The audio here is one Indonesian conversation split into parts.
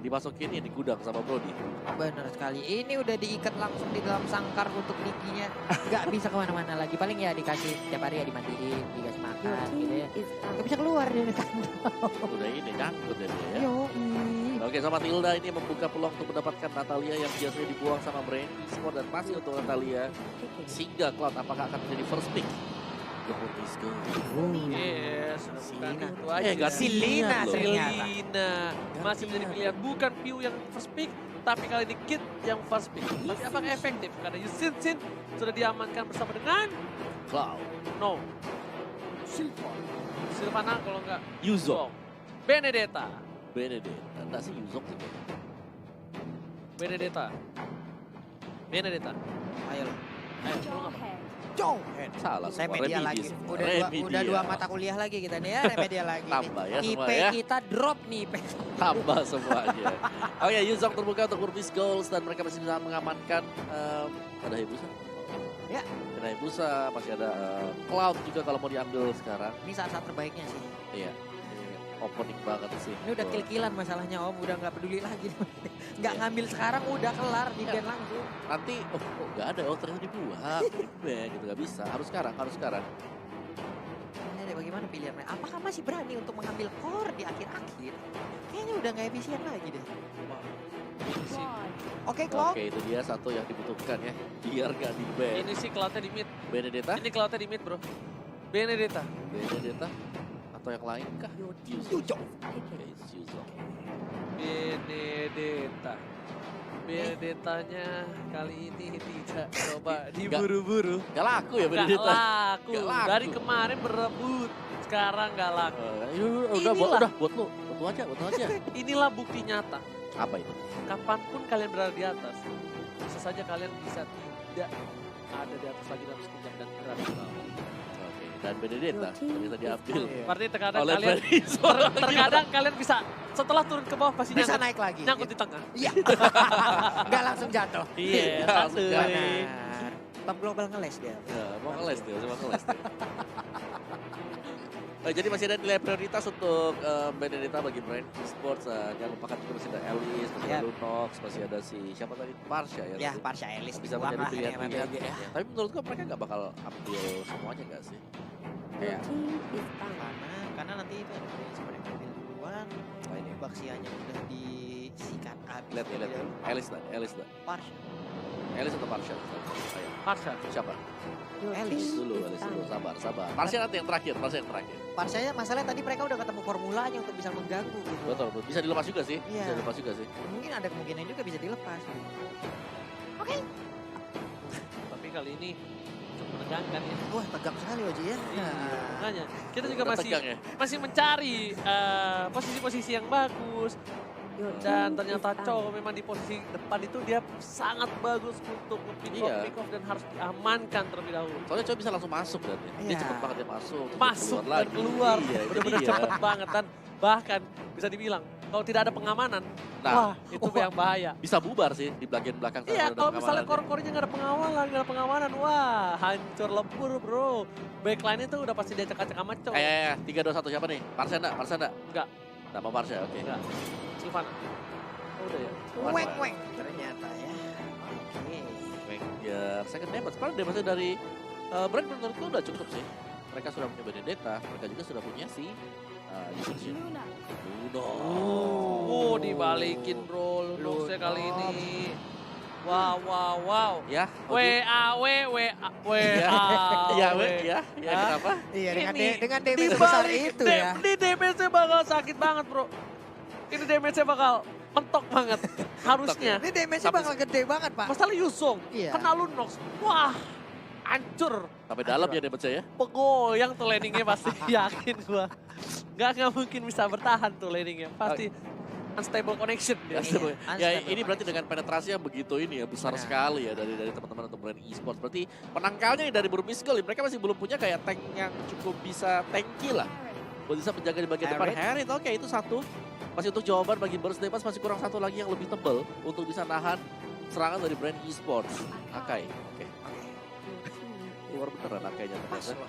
dimasukin di gudang sama Brody. Bener sekali. Ini udah diikat langsung di dalam sangkar untuk Nikinya. Nggak bisa kemana-mana lagi. Paling ya dikasih tiap hari ya dimandiin, dikasih makan gitu ya. Nggak bisa keluar dari kandang. Udah ini nyangkut ya dia ya. Yoi. Oke, sama Tilda ini membuka peluang untuk mendapatkan Natalia yang biasanya dibuang sama Brain Esport dan masih untuk Natalia. Sehingga Cloud apakah akan menjadi first pick? Yes, sudah bukan itu aja. Gak Silina loh. ternyata. Silina masih menjadi pilihan, bukan Piu yang first pick, tapi kali ini Kid yang first pick. Tapi apakah efektif? Karena Yusin sudah diamankan bersama dengan Cloud. No Silvana kalau enggak Yuzong. Benedetta. Benedetta. Enggak sih Yuzong sih. Benedetta. Ayo. Ayo, lu ngapa? Salah Saya semua. media Remedies. lagi. Udah dua mata kuliah lagi kita nih ya. Remedia lagi. Tambah ya semua IP ya. kita drop nih. IP. Tambah semuanya. Oke, Yuzong terbuka untuk Burmese Goals dan mereka masih bisa mengamankan ada Hayabusa. Ya. Ada Hayabusa, masih ada Cloud juga kalau mau diambil sekarang. Ini saat-saat terbaiknya sih. Iya. Opening banget sih. Ini udah kill-killan masalahnya Om. Udah nggak peduli lagi. Nggak ngambil sekarang udah kelar di ban langsung. Nanti, kok nggak ada, ternyata dibuang. Gitu, nggak bisa. Harus sekarang. Ini bagaimana pilihannya? Apakah masih berani untuk mengambil core di akhir-akhir? Kayaknya udah nggak efisien lagi deh. Oke, Cloud. Oke, itu dia satu yang dibutuhkan ya. Biar nggak di-ban. Ini sih Cloudnya di mid. Benedetta? Ini Cloudnya di mid bro. Benedetta. Benedetta? Atau yang lain kah? Yuzong. Oke, Yuzong. Benedetta. Benedettanya kali ini tidak coba diburu-buru. Gak laku ya Gak Benedetta? laku. Gak laku. Dari kemarin berebut. Sekarang gak laku. Udah Inilah. buat lu aja. Inilah bukti nyata. Apa itu? Kapanpun kalian berada di atas, bisa saja kalian bisa tidak ada di atas lagi dalam sekejap dan berada di bawah. Oke, dan Benedetta ternyata diambil Berarti terkadang oleh kalian terkadang kalian bisa setelah turun ke bawah pasti Bisa nyangkut, naik lagi. nyangkut di tengah. Iya. Nggak langsung jatuh. Iya, langsung santuy. Benar. Top global ngeles dia. Ya, mau ngeles dia, cuma ngeles dia. Jadi masih ada nilai prioritas untuk Benedetta bagi Brain Esports. Jangan lupakan juga masih ada Elis, masih ada Lunox, masih ada si siapa tadi? Marsha ya. Ya, Parsha Ellis Bisa dibuang menjadi lah ini pilihan-pilihan. MPG ya. Tapi menurutku mereka nggak bakal ambil semuanya nggak sih? Kayak Karena nanti itu ada sebenarnya ambil duluan. Wah, ini Baxianya udah disikat habis. lihat. Elis lah. Parsha. Elis atau Marsha? Ayo, Marsha. siapa? Elis Dulu, sabar. Marsha nanti yang terakhir. Parshanya masalahnya tadi mereka udah ketemu formulanya untuk bisa mengganggu gitu. Betul. Bisa dilepas juga sih. Iya. Bisa dilepas juga sih. Mungkin ada kemungkinan juga bisa dilepas. Oke. Tapi kali ini cukup menegangkan ya. Wah, tegang sekali Oji ya. Makanya kita juga Udah masih tegang ya? masih mencari posisi-posisi yang bagus. Dan ternyata Chow memang di posisi depan itu dia sangat bagus untuk pick off dan harus diamankan terlebih dahulu. Soalnya Coy bisa langsung masuk dan dia Iya. cepet banget dia masuk. terus Masuk keluar dan keluar, Iya, itu benar-benar dia. cepet banget dan bahkan bisa dibilang kalau tidak ada pengamanan, Nah, wah itu yang bahaya. bisa bubar sih di bagian belakang. Iya, ada kalau misalnya pengamanan. core-core-nya nggak ada pengamanan, wah hancur lebur bro. Backline itu udah pasti dia cekak-cekak sama Chow. 3, 2, 1 siapa nih? Parsha enggak? Enggak. Nama Parsha, oke. Enggak. Silvana. Oh, udah ya. Weng ternyata ya. Oke. Ya, second damage. Sekarang damage dari Brand menurutku udah cukup sih. Mereka sudah punya Benedetta, mereka juga sudah punya si Yusin. Luno. Oh, dibalikin bro. Lunoxnya kali ini. Wow. Ya, ya, kenapa? Iya, Ini dengan damage besar dibalik itu ya. Ini damage-nya bakal sakit banget bro. Ini damage-nya bakal mentok banget. Harusnya. Ini damage-nya bakal gede banget, Pak. Masalah Yuzong. Iya. Kena Lunox. Wah. Hancur. Sampai dalam ya damage-nya ya. Pegoyang tuh landingnya pasti. Yakin gua. Nggak mungkin bisa bertahan tuh landingnya. Pasti unstable connection dia. Ya ini berarti dengan penetrasi yang begitu ini ya besar sekali ya dari teman-teman untuk Brain Esports. Berarti penangkalnya dari Burmese Gold mereka masih belum punya kayak tank yang cukup bisa tanky lah. Buat bisa menjaga di bagian depan. Harith, oke itu satu. Masih untuk jawaban bagi Burst Depas masih kurang satu lagi yang lebih tebal untuk bisa nahan serangan dari Brain Esports. Akai, oke. Keluar beneran Akainya ternyata.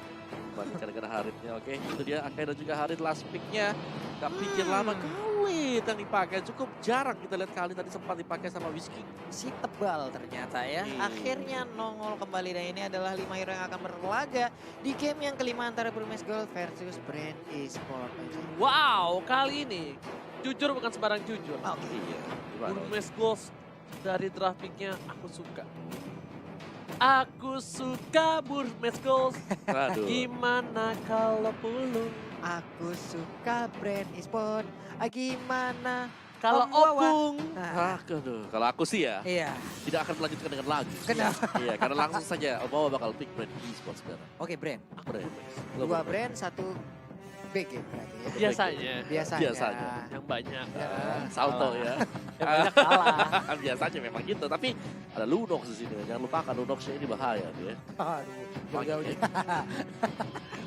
depan gara-gara Haridnya. Oke, itu dia Akai dan juga Harid last pick-nya. Gak pikir lama, Khalid yang dipakai. Cukup jarang kita lihat Khalid tadi sempat dipakai sama Whisky. Si tebal ternyata ya. Akhirnya nongol kembali dan ini adalah 5 hero yang akan berlaga di game yang kelima antara Burmese Gold versus Brand Esports. Wow, kali ini jujur bukan sembarang jujur. Oke. Iya. Gimana? Burmese Gold dari draft pick-nya aku suka. Aku suka Burmese Gold. Aduh. Gimana kalau pulung? Aku suka Brand Esports. Gimana? Kalau Om Wawa. opung? Nah, Aduh, kalau aku sih ya iya. tidak akan melanjutkan dengan lagu. Kenapa? Iya, karena langsung saja Obawa bakal pick Brand Esports sekarang. Oke, Brand. Brand. Dua Brand, satu BG berarti ya. Biasanya. Biasanya. Yang banyak. Ya. Salto ya. Yang banyak kalah. Biasanya memang gitu, tapi ada Lunox di sini. Jangan lupakan Lunoxnya ini bahaya ya. Aduh, jauh-jauh.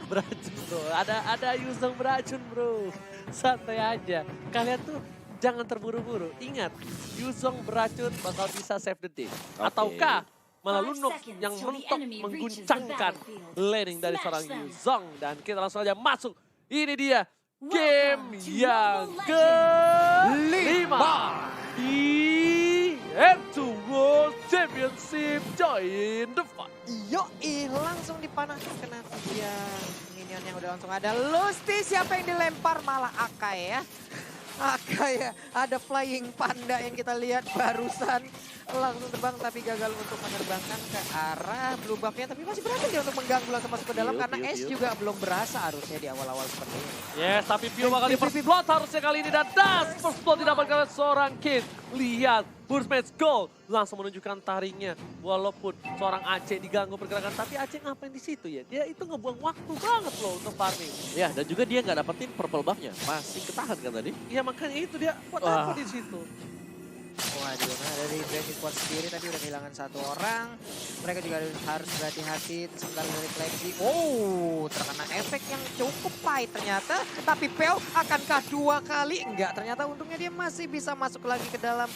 Beracun bro, ada Yuzong beracun bro. Santai aja. Kalian tuh jangan terburu-buru. Ingat, Yuzong beracun bakal bisa save the day. Ataukah malah Lunox yang mentok mengguncangkan laning dari seorang Yuzong. Dan kita langsung aja masuk. Ini dia game yang ke-5. EM2 World Championship join the fight. Yoi, langsung dipanaskan kena dia. Minion yang udah langsung ada. Lusti siapa yang dilempar malah Akai ya. Akai ya, ada flying panda yang kita lihat barusan langsung terbang tapi gagal untuk menerbangkan ke arah blue buff-nya. Tapi masih berhasil dia untuk mengganggu langsung masuk ke dalam karena Ace juga belum berasa harusnya di awal-awal seperti ini. Yes, tapi Pio bakal di first blood harusnya kali ini. Dan das first blood didapatkan oleh seorang Kid. Lihat, Burmese Gold langsung menunjukkan taringnya. Walaupun seorang Aceh diganggu pergerakan, tapi Aceh ngapain di situ ya? Dia itu ngebuang waktu banget loh untuk farming. Ya, dan juga dia nggak dapetin purple buff-nya. Masih ketahan kan tadi? Iya makanya itu dia buat apa di situ? Waduh, nah dari Brand Esports sendiri tadi udah kehilangan satu orang. Mereka juga harus berhati-hati sebentar dari refleksi. Oh, terkena efek yang cukup pahit ternyata. Tapi Peo akankah 2 kali? Enggak, ternyata untungnya dia masih bisa masuk lagi ke dalam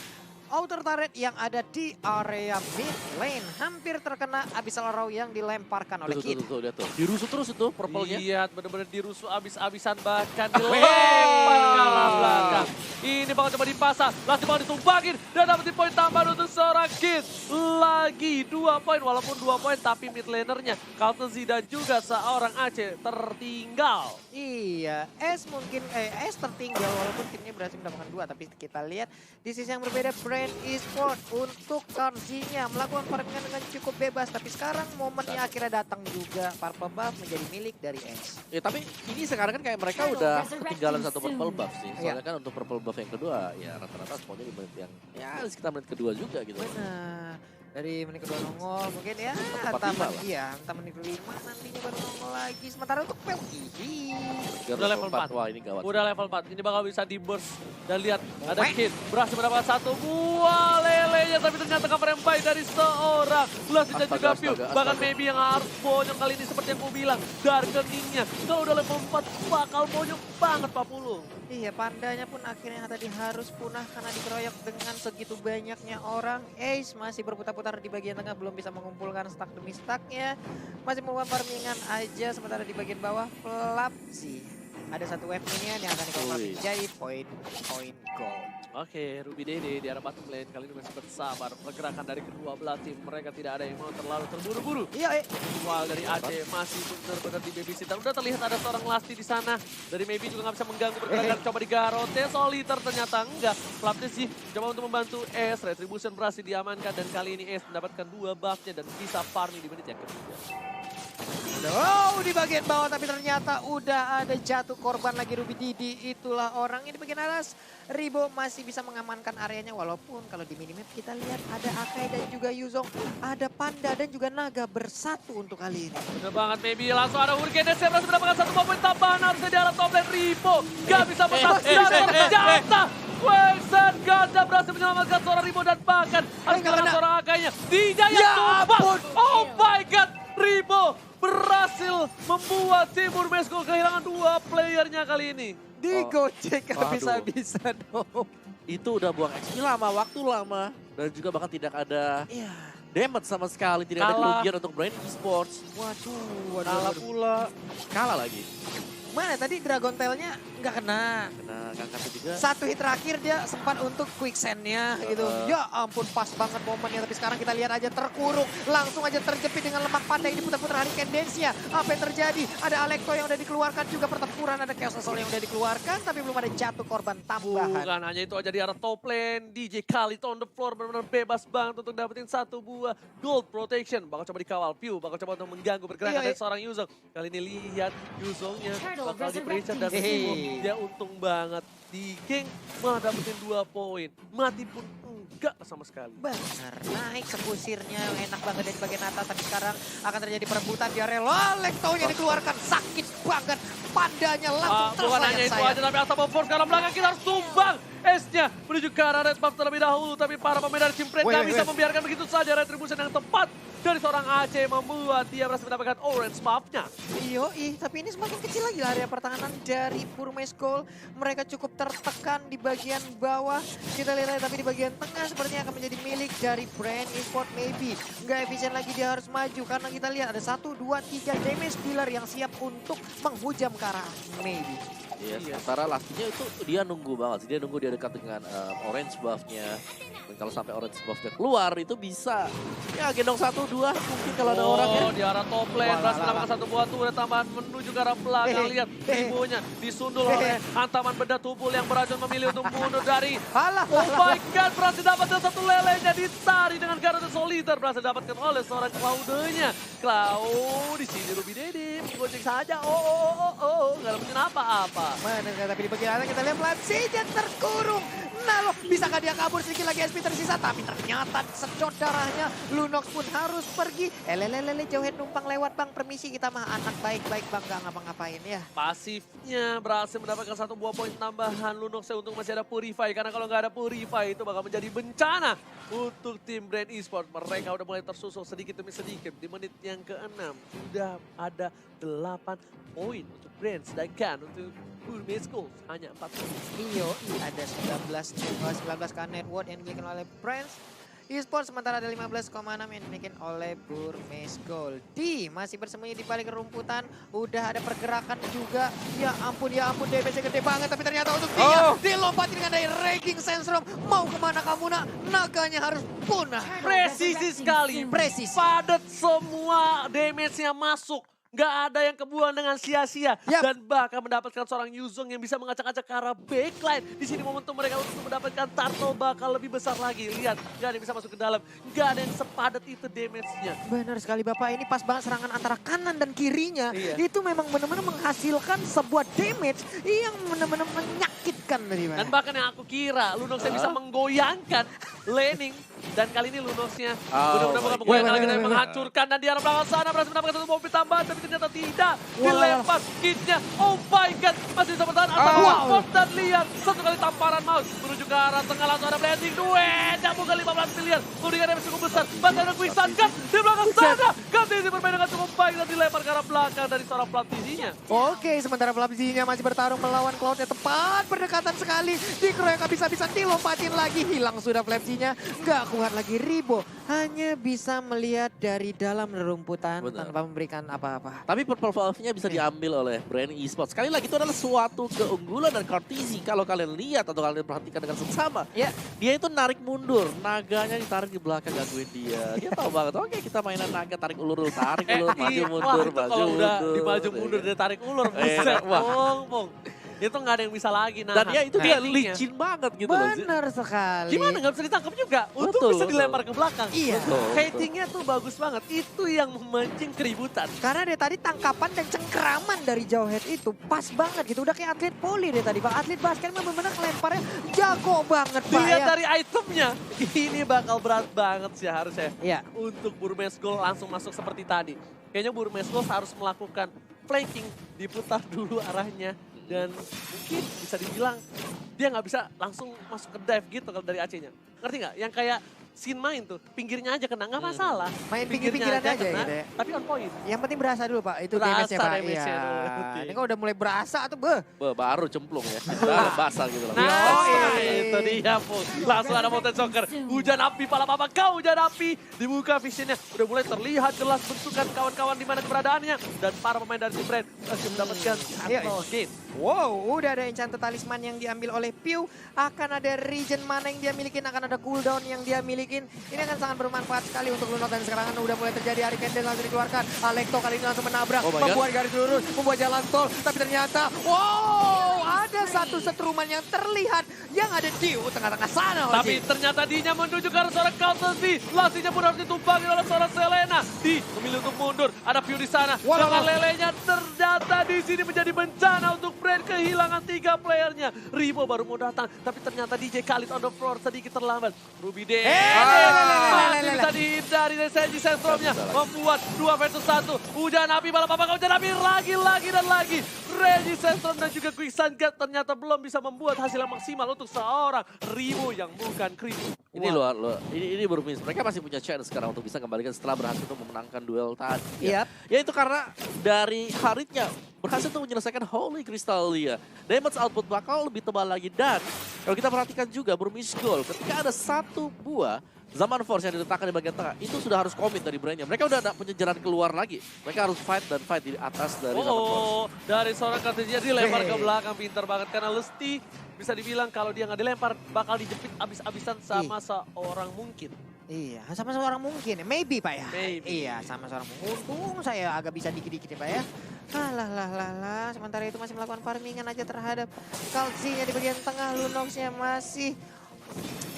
outer turret yang ada di area mid lane. Hampir terkena Abyssal Row yang dilemparkan oleh Kid. Tuh, lihat tuh. Dirusuh terus itu purple-nya. Lihat, bener-bener dirusuh abis-abisan bahkan dilempar ke arah belakang. Ini bakal coba dipasang, langsung bakal ditumbakin dan dapetin poin tambahan untuk seorang Kid. Lagi 2 poin, walaupun 2 poin tapi mid lanernya Carlton Z dan juga seorang Aceh tertinggal. Iya, S mungkin S tertinggal walaupun timnya berhasil mendapatkan 2, tapi kita lihat di sisi yang berbeda Brand Esports untuk Karzi-nya melakukan farmingan dengan cukup bebas, tapi sekarang momennya akhirnya datang juga. Purple buff menjadi milik dari S. Ya, tapi ini sekarang kan kayak mereka udah ketinggalan satu purple buff sih. Soalnya kan untuk purple buff yang kedua, ya rata-rata semuanya di menit yang ya sekitar menit kedua juga gitu. Benar. Dari menit kedua nongol mungkin ya, entah menit kelima nantinya baru nongol lagi. Sementara untuk Pel, Udah level 4. Wah, ini gawat. Udah level 4, ini bakal bisa di burst. Dan lihat, ada Kid berhasil mendapatkan 1 buah lelenya. Tapi ternyata cover yang baik dari seorang Lassie dan juga Piu. Bahkan maybe yang harus bonyok kali ini seperti yang gue bilang. Dari keningnya, kalau udah level 4 bakal bonyok banget Pak Pulu. iya, pandanya pun akhirnya tadi harus punah karena dikeroyok dengan segitu banyaknya orang. Ace masih berputar-putar di bagian tengah, belum bisa mengumpulkan stack demi stacknya. Masih melakukan farmingan aja, sementara di bagian bawah Flapsy. Ada satu wave minion yang akan dikeluarkan menjadi poin gold. Oke, Ruby Dede di arah bottom lane kali ini masih bersabar. Pergerakan dari kedua belah tim, mereka tidak ada yang mau terlalu terburu-buru. Iya, Dual dari Aceh masih benar-benar di babysitter. Udah terlihat ada seorang Lasti di sana. Dari Maybe juga nggak bisa mengganggu pergerakan. Coba digarote, Soliter ternyata enggak. Flapnya sih coba untuk membantu S. Retribution berhasil diamankan dan kali ini S mendapatkan 2 buffnya dan bisa farming di menit yang ketiga. Oh, di bagian bawah tapi ternyata udah ada jatuh korban lagi Ruby Didi. Itulah orang ini di bagian atas. Ribo masih bisa mengamankan areanya walaupun kalau di minimap kita lihat ada Akai dan juga Yuzong. Ada Panda dan juga Naga bersatu untuk kali ini. Bener banget, maybe langsung ada Hurricane Descent berhasil mendapatkan 1 poin tambahan harusnya di arah top lane. Ribo gak bisa menang dan ternyata Wexen Ganda berhasil menyelamatkan seorang Ribo dan bahkan harus kehilangan seorang Akainya. Dijaya tumpah, oh my god, Ribo berhasil membuat tim Burmese Gold kehilangan 2 playernya kali ini. Digocek habis-habisan dong. Itu udah buang XP lama, waktu lama. Dan juga bahkan tidak ada damage sama sekali, tidak ada Kalah. kerugian untuk Brain Esports. Waduh, Kalah pula. Kalah lagi. Mana tadi Dragon Tail-nya nggak kena. Kena ngangkatnya juga. Satu hit terakhir dia sempat untuk quicksand-nya gitu. Ya ampun pas banget momennya. Tapi sekarang kita lihat aja terkurung. Langsung aja terjepit dengan lemak pandai di putar-putar Hurricane Dance-nya. Apa yang terjadi? Ada Alekto yang udah dikeluarkan juga pertempuran. Ada Chaos Assault yang udah dikeluarkan. Tapi belum ada jatuh korban tambahan. Bukan hanya itu aja di arah top lane, DJ Khalid on the floor benar-benar bebas banget untuk dapetin satu buah gold protection. Bakal coba dikawal, Pew bakal coba untuk mengganggu pergerakan dari seorang Yuzong. Kali ini lihat Yuzongnya bakal di-pressure dan dia untung banget. Di geng malah dapetin 2 poin. Mati pun enggak sama sekali. Benar, naik sepusirnya yang enak banget dari bagian atas. Tapi sekarang akan terjadi perebutan di area Alekto-nya dikeluarkan. Sakit banget, pandanya langsung Bukan hanya itu aja, tapi Asap of Force dalam belakang kita harus tumbang. S-nya menuju ke arah Red Buff terlebih dahulu. Tapi para pemain dari Team Red gak bisa membiarkan begitu saja. Retribution yang tepat dari seorang Aceh membuat dia berhasil mendapatkan orange buff-nya. Tapi ini semakin kecil lagi lah area pertahanan dari Burmese Gold. Mereka cukup tertekan di bagian bawah. Kita lihat tapi di bagian tengah sepertinya akan menjadi milik dari Brand Esports maybe. Nggak efisien lagi dia harus maju karena kita lihat ada 1, 2, 3 damage dealer yang siap untuk menghujam ke arah maybe. Yes, sementara Lastinya itu dia nunggu banget sih. Dia nunggu dia dekat dengan orange buff-nya. Dan kalau sampai orange buff-nya keluar itu bisa ya gendong 1, 2 mungkin kalau ada orang ya. Di arah top lane berhasil mendapatkan satu buah turret tambahan menuju ke arah belakang. Lihat Ribonya disundul oleh hantaman benda tubuh yang beracun memilih untuk mundur dari. Oh my god, berhasil dapatkan satu lelenya ditarik dengan Garota Soliter. Berhasil dapatkan oleh seorang Cloud-nya. Cloud di sini Ruby Dedi gocek saja. Nggak dapetin apa-apa. Mana tapi di bagian atas kita lihat Lapsinya terkurung. Nah loh, bisakah dia kabur sedikit lagi SP tersisa? Tapi ternyata sedot darahnya. Lunox pun harus pergi. Jauhin numpang lewat bang. Permisi kita mah anak baik-baik bang. Gak ngapa-ngapain ya. Pasifnya berhasil mendapatkan satu buah poin tambahan. Lunoxnya untung masih ada Purify. Karena kalau nggak ada Purify itu bakal menjadi bencana untuk tim Brand Esports. Mereka udah mulai tersusul sedikit demi sedikit. Di menit yang ke-6 sudah ada 8 poin untuk Brand. Sedangkan untuk Burmese Gold hanya 4 poin. Ada 19k net worth yang dimiliki oleh Brands Esports, sementara ada 15,6 yang dimiliki oleh Burmese Gold. Masih bersembunyi di balik rumputan, udah ada pergerakan juga. Ya ampun, DPC gede banget, tapi ternyata untuk dia dilompatin dengan dari Raging Sandstorm. Mau kemana kamu nak? Naganya harus punah. Presisi sekali. Presisi. Padat semua damage-nya masuk. Nggak ada yang kebuang dengan sia-sia. Dan bahkan mendapatkan seorang Yuzong yang bisa mengacak-acak ke arah backline. Di sini momentum mereka untuk mendapatkan turtle bakal lebih besar lagi. Lihat, nggak ada yang bisa masuk ke dalam. Nggak ada yang sepadat itu damage-nya. Benar sekali Bapak, ini pas banget serangan antara kanan dan kirinya. Itu memang benar-benar menghasilkan sebuah damage yang benar-benar menyakitkan. Dan bahkan yang aku kira, Lunoxnya bisa menggoyangkan laning. Dan kali ini Lunoxnya benar-benar bukan menggoyangkan lagi, tapi menghancurkan. Dan di arah belakang sana berhasil mendapatkan satu mobil tambahan. Tapi ternyata tidak. Dilempar kitnya. Oh my god. Masih bisa bertahan. Dan lihat. Satu kali tamparan mouse. Menuju ke arah tengah langsung ada blending. Duet. Yang bukan 15 miliar. Kemudian yang cukup besar. Bahkan ada quicksand cut. Di belakang sana. Katisi bermain dengan cukup baik. Dan dilempar ke arah belakang dari seorang Platisinya. Oke, sementara Platisinya masih bertarung melawan Cloud. Tepat berdekatan sekali. Dikeroyok habis-habisan. Dilompatin lagi. Hilang sudah Platisinya. Nggak kuat lagi Ribo. Hanya bisa melihat dari dalam rumputan. Tanpa memberikan apa-apa. Tapi Purple Valve-nya bisa diambil oleh Brand Esports. Sekali lagi itu adalah suatu keunggulan dan Kartisi. Kalau kalian lihat atau kalian perhatikan dengan seksama. Dia itu narik mundur. Naganya ditarik di belakang gangguin dia. Dia tahu banget. Oke, kita mainan naga tarik ulur, tarik ulur, maju mundur, maju kalau udah mundur. dimaju mundur dia tarik ulur. Buset, pong. Itu nggak ada yang bisa lagi. Dan ya itu dia licin banget gitu loh. Benar sekali. Gimana nggak bisa ditangkap juga? Untuk bisa dilempar ke belakang. Iya. Hatingnya tuh bagus banget. Itu yang memancing keributan. Karena dia tadi tangkapan dan cengkeraman dari jauh head itu pas banget gitu. Udah kayak atlet poli dia tadi. Atlet basket memang benar lemparnya jago banget Pak. Dilihat dari itemnya. Ini bakal berat banget sih harusnya. Iya. Untuk Burmese Gold langsung masuk seperti tadi. Kayaknya Burmese Gold harus melakukan flanking. Diputar dulu arahnya. Dan mungkin bisa dibilang dia nggak bisa langsung masuk ke dive gitu kalau dari AC-nya. Ngerti nggak? Yang kayak Sin main tuh, pinggirnya aja kena, nggak masalah. Main pinggir-pinggiran aja kena, gitu ya. tapi on point. Yang penting berasa dulu Pak, itu Berasa damage-nya Pak. damage-nya Iya. dulu. Ini kalau udah mulai berasa tuh Baru cemplung ya. Udah basah gitu lah. Nah, itu dia Pul. Langsung ada Molten Soccer. Hujan api, pala papa kau hujan api. Dibuka visionnya, udah mulai terlihat jelas bentukan kawan-kawan di mana keberadaannya. Dan para pemain dari tim Brand masih mendapatkan Cattle Gate. Wow, udah ada Enchanted Talisman yang diambil oleh Pew. Akan ada region mana yang dia milikin, akan ada cooldown yang dia milikin. Ini akan sangat bermanfaat sekali untuk Lunok dan sekarang udah mulai terjadi. Ari Candle langsung dikeluarkan. Alekto kali ini langsung menabrak, Oh my God. membuat garis lurus, membuat jalan tol. Tapi ternyata, wow, ada satu setruman yang terlihat yang ada di tengah-tengah sana. Tapi ternyata Dinya menuju ke arah seorang Counter Z. Lastinya pun harus ditumpangi oleh seorang Selena. Di memilih untuk mundur. Ada Pew di sana. Dengan lelenya ternyata di sini menjadi bencana untuk Brand kehilangan 3 playernya. Ribo baru mau datang. Tapi ternyata DJ Khalid on the floor sedikit terlambat. Ruby D. Masih bisa dihindari dari Senji Senstromnya. Membuat 2 versus 1. Hujan api balap apa hujan api lagi dan lagi. Reggie Sentrom dan juga Quicksand God ternyata belum bisa membuat hasil yang maksimal untuk seorang Ribo yang bukan Creepy. Ini loh, ini bermis. Mereka masih punya chance sekarang untuk bisa kembalikan setelah berhasil untuk memenangkan duel tadi. Yap. Ya itu karena dari Haritnya berhasil untuk menyelesaikan Holy Crystallia. Damage output bakal lebih tebal lagi dan kalau kita perhatikan juga bermis goal ketika ada satu buah Zaman Force yang diletakkan di bagian tengah itu sudah harus komit dari brandnya. Mereka udah ada punya jalan keluar lagi. Mereka harus fight di atas dari Zaman Force. Dari seorang Kartisia dilempar ke belakang, pintar banget karena Lesti bisa dibilang kalau dia nggak dilempar bakal dijepit abis-abisan sama seorang mungkin. Iya, sama seorang mungkin. Maybe Pak ya. Maybe. Iya, sama seorang mungkin. Untung saya agak bisa dikit-dikit ya Pak ya. Lah. Sementara itu masih melakukan farmingan aja terhadap Kalsinya di bagian tengah. Lunoxnya masih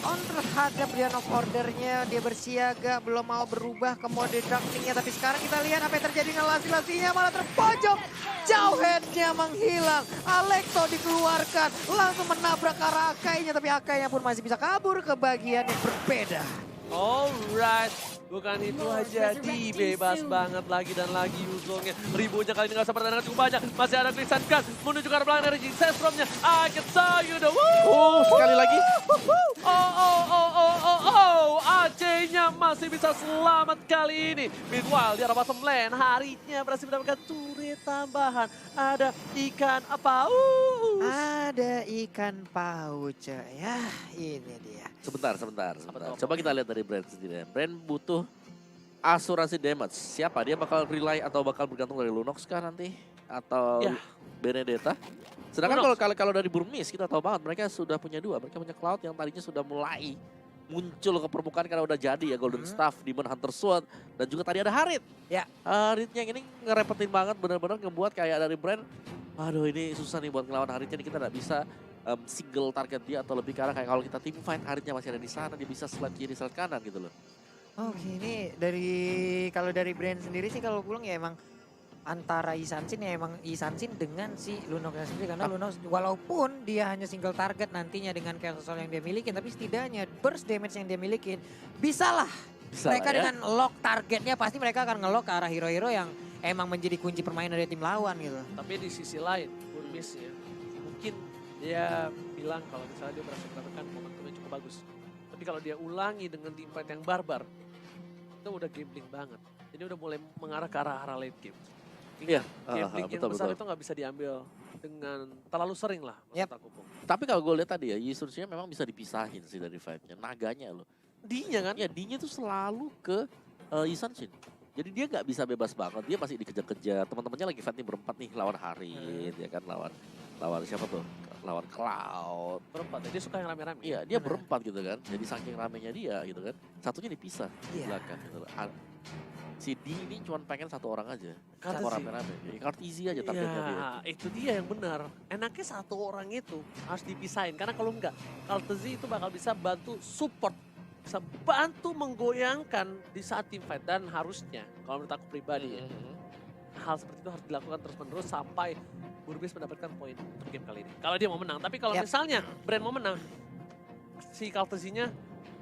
on terhadap Brian of Order-nya. Dia bersiaga, belum mau berubah ke mode ducting-nya. Tapi sekarang kita lihat apa yang terjadi dengan Lasi-Lasinya. Malah terpojok. Jauh head-nya menghilang. Alekto dikeluarkan. Langsung menabrak ke arah Akainya. Tapi Akainya pun masih bisa kabur ke bagian yang berbeda. Alright, bukan itu aja, dibebas banget lagi dan lagi Yuzongnya. Ribunya kali ini nggak usah pertandingan cukup banyak. Masih ada Quicksand God menuju ke arah belakang dari Senstromnya. I can saw you the Sekali lagi. AC-nya masih bisa selamat kali ini. Meanwhile di arah bottom lane, Haritnya berhasil mendapatkan turret tambahan. Ada ikan paus. Ada ikan paus ya, ini dia. Sebentar. Coba kita lihat dari Brand sendiri. Brand butuh asuransi damage. Siapa? Dia bakal rely atau bakal bergantung dari Lunox kah nanti? Atau Benedetta? Sedangkan kalau dari Burmis kita tahu banget mereka sudah punya 2. Mereka punya Cloud yang tadinya sudah mulai muncul ke permukaan karena udah jadi ya Golden Staff, Demon Hunter Sword, dan juga tadi ada Harit. Ya. Haritnya yang ini ngerepetin banget, bener-bener ngebuat kayak dari Brand, aduh ini susah nih buat ngelawan Haritnya, kita nggak bisa single target dia atau lebih ke arah kayak kalau kita team fight, Haritnya masih ada di sana, dia bisa slide kiri, slide kanan gitu loh. Oke, ini kalau dari Brand sendiri sih kalau pulang ya emang antara Isansin ya emang Isansin dengan si Lunox sendiri. Karena Lunox walaupun dia hanya single target nantinya dengan Chaos Soul yang dia milikin, tapi setidaknya burst damage yang dia milikin bisalah. Mereka dengan lock targetnya pasti mereka akan ngelock ke arah hero-hero yang emang menjadi kunci permainan dari tim lawan gitu. Tapi di sisi lain, Burmis ya, mungkin dia bilang kalau misalnya dia berhasil mendapatkan momentumnya cukup bagus. Tapi kalau dia ulangi dengan teamfight yang barbar, itu udah gambling banget. Jadi udah mulai mengarah ke arah late game. Iya, Gambling yang besar betul. itu nggak bisa diambil dengan terlalu sering lah. Maksud aku, Bung. Tapi kalau gue lihat tadi ya, Yisurnya memang bisa dipisahin sih dari fight-nya. Naganya loh. D-nya kan? Ya, D-nya tuh selalu ke Yisanshin. Jadi dia nggak bisa bebas banget, dia masih dikejar-kejar. Teman-temannya lagi fight nih berempat nih lawan Harit, ya kan lawan siapa tuh? Lawan Cloud. Berempat, dia suka yang rame-rame. Iya, dia berempat gitu kan. Jadi saking ramenya dia gitu kan. Satunya dipisah di Iya. belakang gitu. Si D ini cuma pengen satu orang aja. Kartezi. Sama rame-rame. Ya, Kartezi aja targetnya dia. Iya, itu dia yang benar. Enaknya satu orang itu harus dipisahin. Karena kalau enggak, Kartezi itu bakal bisa bantu support. Bisa bantu menggoyangkan di saat team fight. Dan harusnya, kalau menurut aku pribadi ya, hal seperti itu harus dilakukan terus-menerus sampai Burmis mendapatkan poin untuk game kali ini. Kalau dia mau menang. Tapi kalau misalnya Brand mau menang, si Kartezinya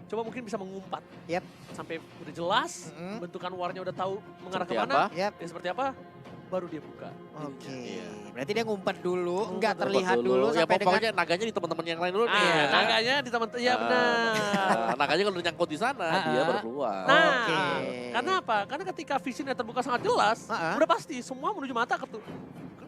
coba mungkin bisa mengumpat. Yap. Sampai udah jelas, bentukan warnya udah tahu mengarah Seperti kemana. apa? Yap. Ya seperti apa? baru dia buka. Oke, Iya. berarti dia ngumpet dulu, Ngumpet nggak terlihat dulu Ya sampai dengan... pokoknya naganya di teman-teman yang lain dulu nih. Ah, naganya di teman, iya benar. Naganya kalau udah nyangkut di sana, dia baru keluar. Nah, Oke. karena apa? Karena ketika visionnya terbuka sangat jelas, udah pasti semua menuju mata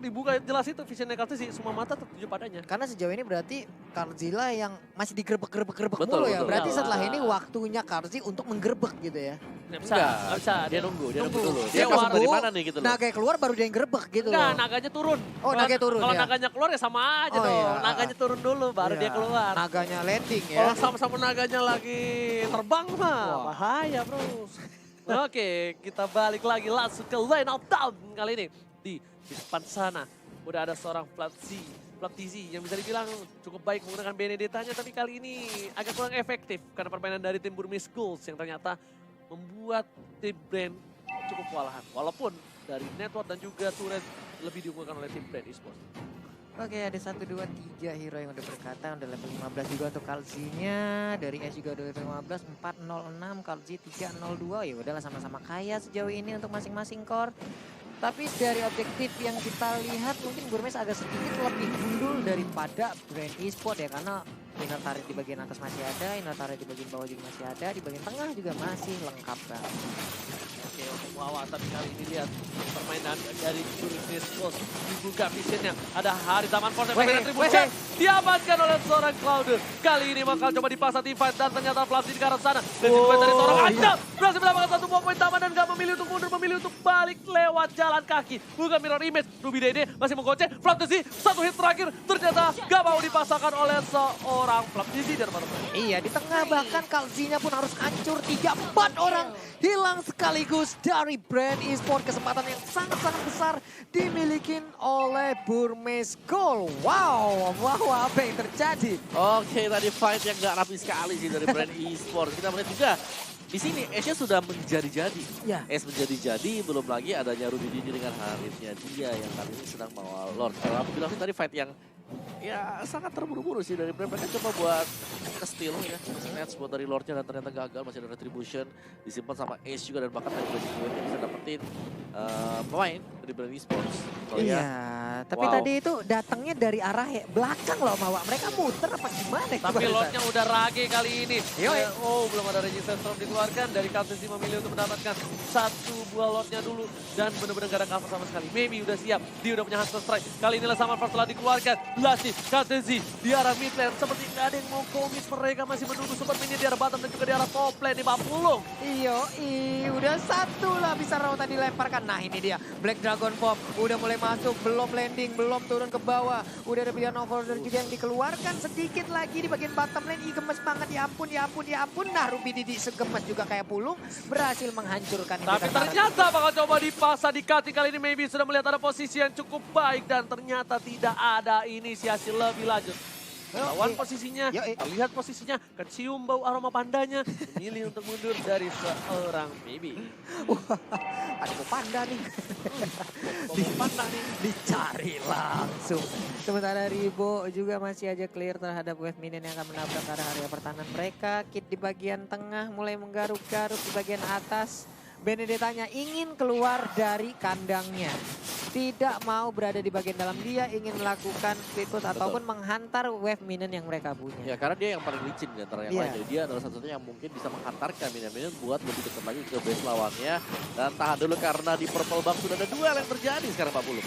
dibuka jelas itu visionnya Kaltesi, semua mata tertuju padanya. Karena sejauh ini berarti Karzila yang masih digerebek-gerebek Betul, mulu ya. betul. Berarti Iyalah. setelah ini waktunya Karzi untuk menggerebek gitu ya. Nggak bisa, Enggak, nggak bisa. dia nunggu dulu. Dia Dia masuk waru. dari mana nih gitu loh. Naganya keluar baru dia yang gerebek gitu Enggak, loh. naganya turun. Oh, naganya turun, Kalau ya. naganya keluar ya sama aja Oh, dong. iya. Naganya turun dulu, baru Iya. dia keluar. Naganya landing ya. Kalau sama-sama naganya lagi terbang mah, Wah. bahaya bro. Oke, kita balik lagi langsung ke Lane of Down kali ini. Di depan sana, udah ada seorang Platzi yang bisa dibilang cukup baik menggunakan Benedetta-nya, tapi kali ini agak kurang efektif karena permainan dari tim Burmese Schools yang ternyata membuat tim Brand cukup kewalahan. Walaupun dari network dan juga turret lebih diunggulkan oleh tim Brand Esports. Oke, ada 1, 2, 3 hero yang udah berkata, udah level 15 juga untuk Kalzinya. Dari S juga udah level 15, 406, Kalzi 302. Ya udahlah sama-sama kaya sejauh ini untuk masing-masing core. Tapi dari objektif yang kita lihat mungkin Burmese agak sedikit lebih gundul daripada Brand Esports ya. Karena inner turret di bagian atas masih ada, inner turret di bagian bawah juga masih ada, di bagian tengah juga masih lengkap banget. Oke, untuk Wawa, tapi kali ini lihat permainan dari Burmese Schools dibuka visionnya. Ada Hari Taman Force yang retribution diamankan oleh seorang Cloud. Kali ini bakal coba dipasang divide dan ternyata Platzi di arah sana. Dan divide dari seorang Anda berhasil mendapatkan 1 poin taman dan gak memilih untuk mundur, memilih untuk balik lewat jalan kaki. Bukan mirror image, Ruby Dede masih menggocek. Platzi 1 hit terakhir ternyata gak mau dipasangkan oleh seorang Platzi di depan. Iya, di tengah bahkan Kalzinya pun harus hancur. 3-4 orang hilang sekaligus dari Brand Esports. Kesempatan yang sangat-sangat besar dimiliki oleh Burmese Gold. Wow, apa yang terjadi? Oke, tadi fight yang gak rapi sekali sih dari Brand Esports. Kita melihat juga di sini Asia sudah menjadi-jadi. Ya. Es menjadi-jadi, belum lagi adanya Ruby Didi dengan Harithnya dia yang kali ini sedang bawa Lord. Kalau aku bilang sih tadi fight yang ya sangat terburu-buru sih dari Brand. Mereka coba buat nge-steal ya, snatch buat dari Lordnya dan ternyata gagal. Masih ada retribution, disimpan sama Ace juga dan bahkan dari Basic Wave bisa dapetin pemain dari Brand Esports. Oh, Iya, ya. tapi Wow. tadi itu datangnya dari arah belakang loh Mawa. Mereka muter apa gimana? Tapi Lordnya udah rage kali ini. Yoi. Oh, belum ada Resistance Storm dikeluarkan. Dari Kaltesi memilih untuk mendapatkan 1 buah Lordnya dulu. Dan benar-benar gak ada cover sama sekali. Maybe udah siap. Dia udah punya Hunter Strike. Kali inilah sama First telah dikeluarkan. Lasih, Kaltesi di arah mid lane. Seperti gak ada yang mau komit. Mereka masih menunggu super mini di arah bottom dan juga di arah top lane di Papulung. Iyo, udah 1 lah bisa Rauta dilemparkan. Nah ini dia, Black Dragon Bomb udah mulai masuk, belum landing, belum turun ke bawah. Udah ada Beyond Overlord juga yang dikeluarkan sedikit lagi di bagian bottom lane. Ih gemes banget, ya ampun, ya ampun, ya ampun. Nah Ruby Didi segemes juga kayak Pulung, berhasil menghancurkan. Tapi ternyata bakal coba dipasang di cutting kali ini. Maybe sudah melihat ada posisi yang cukup baik. Dan ternyata tidak ada inisiasi lebih lanjut. Lawan posisinya, lihat posisinya, kecium bau aroma pandanya, memilih untuk mundur dari seorang Maybe. Ada mau panda nih. Panda nih. Dicari langsung. Sementara Ribo juga masih aja clear terhadap wave minion yang akan menabrak ke arah area pertahanan mereka. Kit di bagian tengah mulai menggaruk-garuk di bagian atas. Benedettanya ingin keluar dari kandangnya. Tidak mau berada di bagian dalam, dia ingin melakukan split push ataupun menghantar wave minion yang mereka punya. Ya karena dia yang paling licin di antara yang lain. Jadi dia adalah satu-satunya yang mungkin bisa menghantarkan minion-minion buat lebih dekat lagi ke base lawannya. Dan tahan dulu karena di purple buff sudah ada duel yang terjadi sekarang Pak Pulung.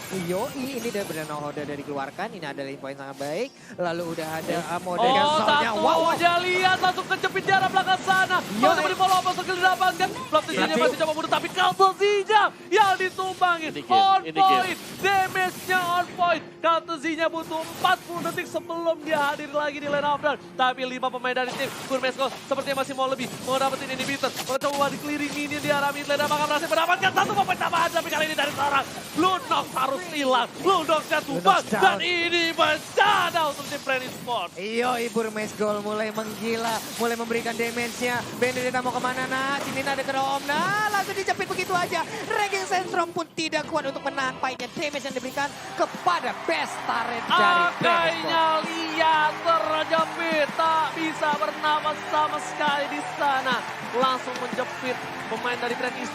Ini dari Brand Hoda dari dikeluarkan, ini adalah info yang sangat baik. Lalu udah ada Amoda Oh, yang soalnya satu dia lihat langsung kejepit di arah belakang sana. Mau coba di follow up skill didapatkan. Platzinya masih coba mundur tapi Kaltesinya yang ditumbangin. On point, damage-nya on point. Kaltesinya butuh 40 detik sebelum dia hadir lagi di lane of down. Tapi 5 pemain dari tim Burmese Schools sepertinya masih mau lebih. Mau dapetin inhibitor. Mau coba di clearing minion di arah mid lane dan bakal berhasil mendapatkan 1 pemain tambahan. Tapi kali ini dari seorang Blue Nox harus hilang. Blue Nox-nya tumbang. Dan ini bencana untuk tim Brand Esports. Burmese Gold mulai menggila, mulai memberikan damage-nya. Benedetta mau kemana nah? Sini ada ke Om. Nah langsung dijepit begitu aja. Raging Sandstrom pun tidak kuat untuk menahan fight-nya. Damage yang diberikan kepada best turret dari Brand Esports. Akainya lihat terjepit, tak bisa bernapas sama sekali di sana. Langsung menjepit pemain dari Brand Esports.